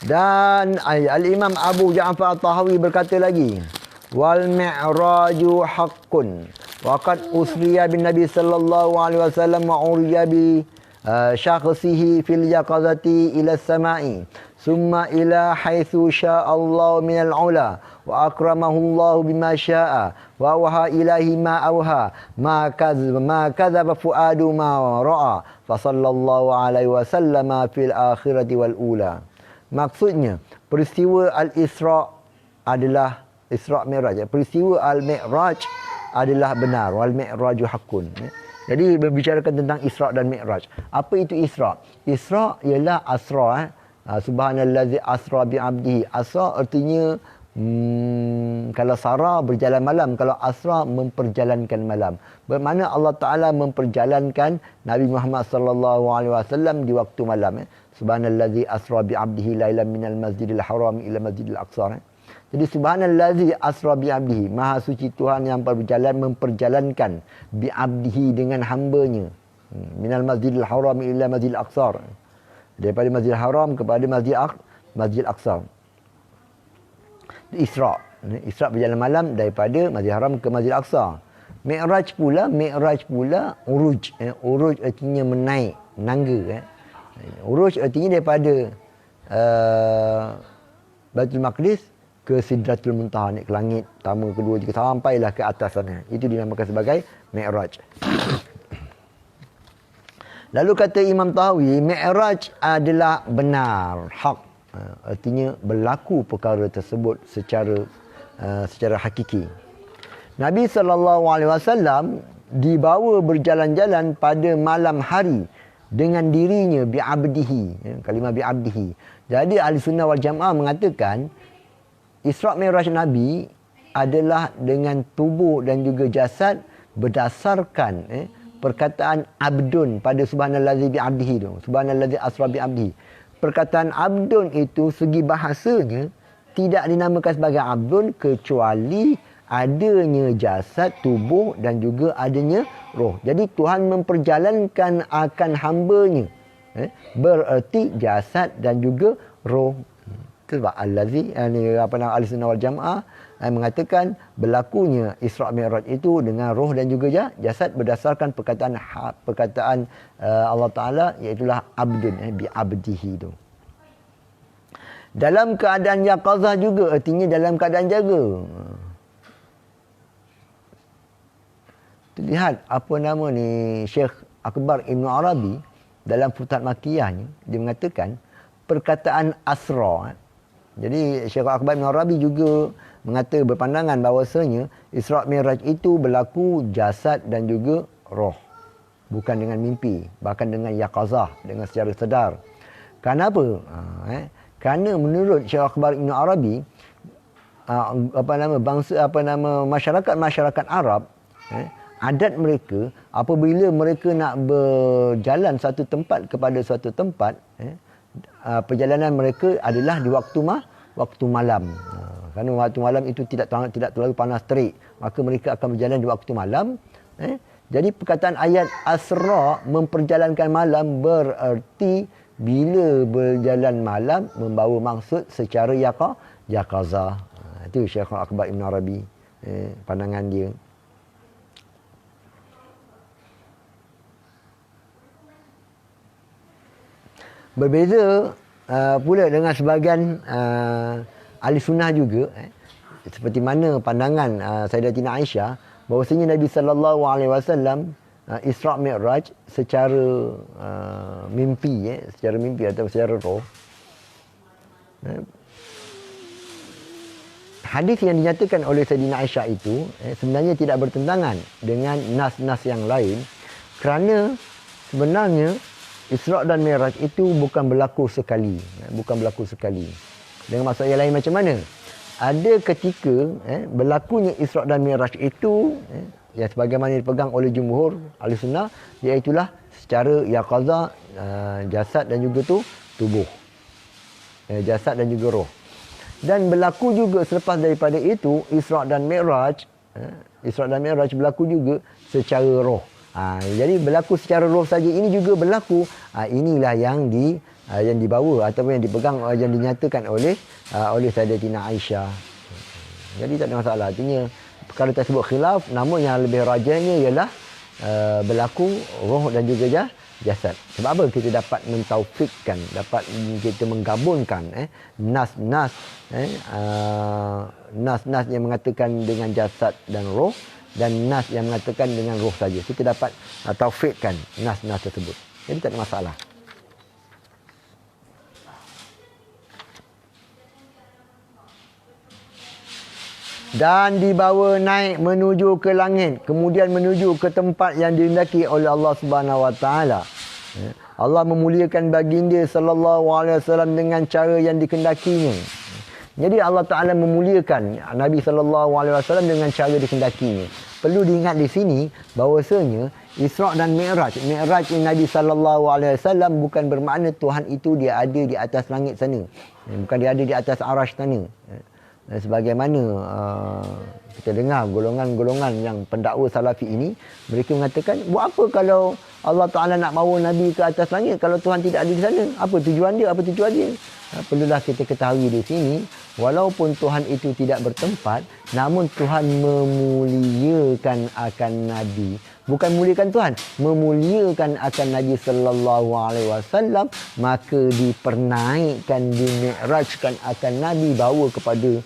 Dan al-Imam Abu Ja'far At-Tahawi berkata lagi, wal mi'raju haqqun wa qad usriya bin Nabi sallallahu alaihi wasallam wa uriya bi syakhsihi fil yaqazati ila as-sama'i summa ila haitsu syaa Allah min al-ula wa akramahu Allah bima syaa wa waha ilahi ma awha ma kadzaba fuadu ma ra'a fa sallallahu alaihi wasallam fil akhirati wal ula. Maksudnya peristiwa al-Isra' adalah Isra' Mi'raj. Peristiwa al-Mi'raj adalah benar. Wal mi'raju haqqun. Jadi membicarakan tentang Isra' dan Mi'raj. Apa itu Isra'? Isra' ialah asra. Subhanallazi asra bi'abdihi. Asra artinya kalau Sarah berjalan malam, kalau Asra memperjalankan malam. Bermakna Allah Taala memperjalankan Nabi Muhammad sallallahu alaihi wasallam di waktu malam. Subhanallazi asra bi'abdihi lailan minal masjidil haram ila masjidil aqsa. Jadi subhanallazi asra bi'abdihi, maha suci Tuhan yang memperjalankan bi'abdihi dengan hamba-Nya. Minal masjidil haram ila masjidil aqsa. Daripada Masjidil Haram kepada Masjidil Aqsa. Isra'. Isra' berjalan malam daripada Masjidil Haram ke Masjidil Aqsa. Mi'raj pula uruj. Uruj artinya menaik, menangga. Uruj artinya daripada Baitul Maqdis ke Sidratul Muntaha, naik ke langit pertama, kedua, tiga, sampailah ke atas sana. Itu dinamakan sebagai Mi'raj. Lalu kata Imam Tahawi, Mi'raj adalah benar, hak. Artinya berlaku perkara tersebut secara hakiki. Nabi SAW dibawa berjalan-jalan pada malam hari dengan dirinya bi'abdihi. Kalimah bi'abdihi. Jadi Ahli Sunnah wal Jamaah mengatakan Isra' Mi'raj Nabi adalah dengan tubuh dan juga jasad berdasarkan perkataan abdun pada subhanallazi bi'abdihi tu. Subhanallazi asra bi'abdihi. Perkataan abdun itu segi bahasanya tidak dinamakan sebagai abdun kecuali adanya jasad, tubuh dan juga adanya roh. Jadi Tuhan memperjalankan akan hamba-Nya bererti jasad dan juga roh. Itu sebab allazi ahli sunnah wal jamaah mengatakan berlakunya Isra' Mi'raj itu dengan roh dan juga jasad berdasarkan perkataan Allah Taala, iaitulah abdun bi abdihi itu. Dalam keadaan yaqazah juga, artinya dalam keadaan jaga. Lihat apa nama ni, Syekh Akbar Ibn Arabi dalam Futuhat Makkiyahnya, dia mengatakan perkataan asra. Jadi Syekh Akbar Ibn Arabi juga berpandangan bahawasanya Isra' Mi'raj itu berlaku jasad dan juga roh, bukan dengan mimpi, bahkan dengan yaqazah, dengan secara sedar. Kenapa? Kerana menurut Syekh Akbar Ibn Arabi, masyarakat Arab, adat mereka apabila mereka nak berjalan satu tempat kepada suatu tempat, perjalanan mereka adalah di waktu malam. Kerana waktu malam itu tidak terlalu panas terik, maka mereka akan berjalan di waktu malam. Jadi perkataan ayat asra, memperjalankan malam, bererti bila berjalan malam membawa maksud secara yaqazah. Itu Syekh Akbar Ibn Arabi, pandangan dia. Berbeza pula dengan sebahagian ahli sunnah juga, seperti mana pandangan Sayyidatina Aisyah, bahawasanya Nabi SAW Isra' Mi'raj secara mimpi, atau secara roh. Hadis yang dinyatakan oleh Sayyidina Aisyah itu sebenarnya tidak bertentangan dengan nas-nas yang lain, kerana sebenarnya Isra' dan Mi'raj itu bukan berlaku sekali. Dengan maksud yang lain macam mana? Ada ketika berlakunya Isra' dan Mi'raj itu, yang sebagaimana dipegang oleh jumhur ahli sunnah, iaitulah secara yaqazah, jasad dan juga tubuh. Jasad dan juga roh. Dan berlaku juga selepas daripada itu, Isra' dan Mi'raj berlaku juga secara roh. Jadi berlaku secara roh saja, ini juga berlaku. Inilah yang dibawa ataupun yang dipegang, yang dinyatakan oleh Sayyidatina Aisyah. Jadi tak ada masalah. Artinya perkara tersebut khilaf, namun yang lebih rajahnya ialah berlaku roh dan juga jasad. Sebab apa? Kita dapat mentaufikkan, dapat kita menggabungkan nas-nas yang mengatakan dengan jasad dan roh, dan nas yang mengatakan dengan roh saja. Kita dapat taufikkan nas-nas tersebut. Jadi tak ada masalah. Dan dibawa naik menuju ke langit, kemudian menuju ke tempat yang dihendaki oleh Allah Subhanahu Wa Taala. Allah memuliakan baginda sallallahu alaihi wasallam dengan cara yang dikehendakinya. Jadi Allah Taala memuliakan Nabi sallallahu alaihi wasallam dengan cara dikehendakinya. Perlu diingat di sini bahawasanya Isra' dan Mi'raj Nabi sallallahu alaihi wasallam bukan bermakna Tuhan itu dia ada di atas langit sana. Bukan dia ada di atas arasy sana. Sebagaimana kita dengar golongan-golongan yang pendakwa salafi ini, mereka mengatakan, buat apa kalau Allah Ta'ala nak bawa Nabi ke atas langit kalau Tuhan tidak ada di sana? Apa tujuan dia? Perlulah kita ketahui di sini, walaupun Tuhan itu tidak bertempat, namun Tuhan memuliakan akan Nabi. Bukan memuliakan Tuhan, memuliakan akan Nabi sallallahu alaihi wasallam, maka dipernaikkan, dimi'rajkan akan Nabi, bawa kepada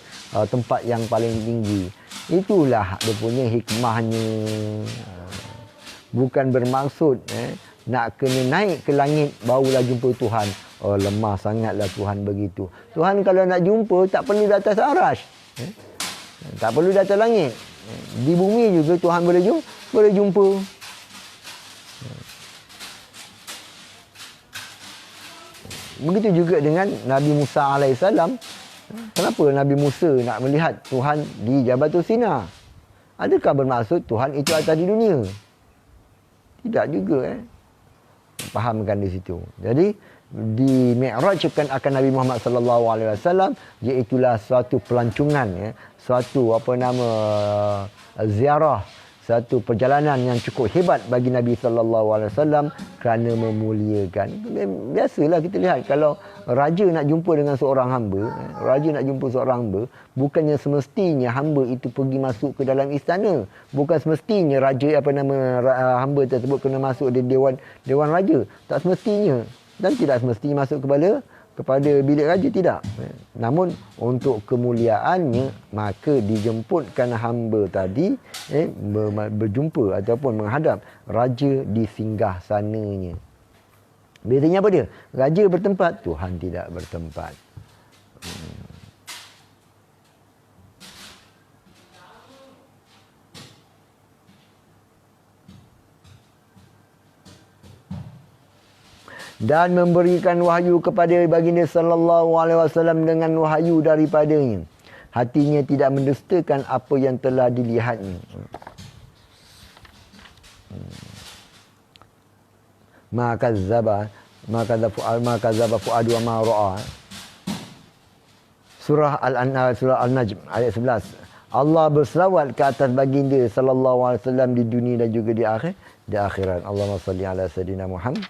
tempat yang paling tinggi. Itulah dia punya hikmahnya. Bukan bermaksud nak kena naik ke langit barulah jumpa Tuhan. Oh, lemah sangatlah Tuhan begitu. Tuhan kalau nak jumpa tak perlu di atas arasy. Tak perlu di atas langit. Di bumi juga Tuhan boleh jumpa. Begitu juga dengan Nabi Musa alaihissalam. Kenapa Nabi Musa nak melihat Tuhan di Jabatul Sina? Adakah bermaksud Tuhan itu ada di dunia? Tidak juga. Fahamkan di situ. Jadi dimi'rajkan akan Nabi Muhammad sallallahu alaihi wasallam, iaitulah suatu pelancongan, suatu ziarah, satu perjalanan yang cukup hebat bagi Nabi sallallahu alaihi wasallam kerana memuliakan. Biasalah kita lihat kalau raja nak jumpa dengan seorang hamba, bukannya semestinya hamba itu pergi masuk ke dalam istana. Bukan semestinya hamba tersebut kena masuk di dewan raja. Tak semestinya. Dan tidak semestinya masuk kepada bilik raja, tidak. Namun untuk kemuliaannya maka dijemputkan hamba tadi berjumpa ataupun menghadap raja di singgah sananya. Bedanya apa dia? Raja bertempat, Tuhan tidak bertempat. Dan memberikan wahyu kepada baginda sallallahu alaihi wasallam dengan wahyu daripadanya. Hatinya tidak mendustakan apa yang telah dilihatnya. Maka zaba fuadu ma ra'a. Surah Al-Najm ayat 11. Allah berselawat ke atas baginda sallallahu alaihi wasallam di dunia dan juga di akhirat. Allahumma salli ala sayidina Muhammad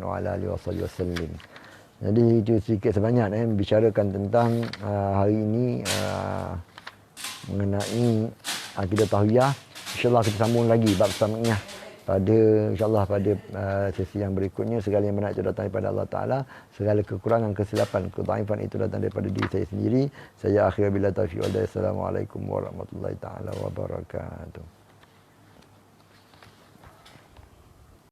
wa ala alihi wasallim. Jadi itu sedikit sebanyak membicarakan tentang hari ini mengenai akidah tauhiyah. InsyaAllah kita sambung lagi bab sam'iyah pada sesi yang berikutnya. Segala yang benar itu datang daripada Allah Ta'ala. Segala kekurangan, kesilapan, kedhaifan itu datang daripada diri saya sendiri. Saya akhir bila taufiq wal hidayah. Assalamualaikum warahmatullahi taala wabarakatuh.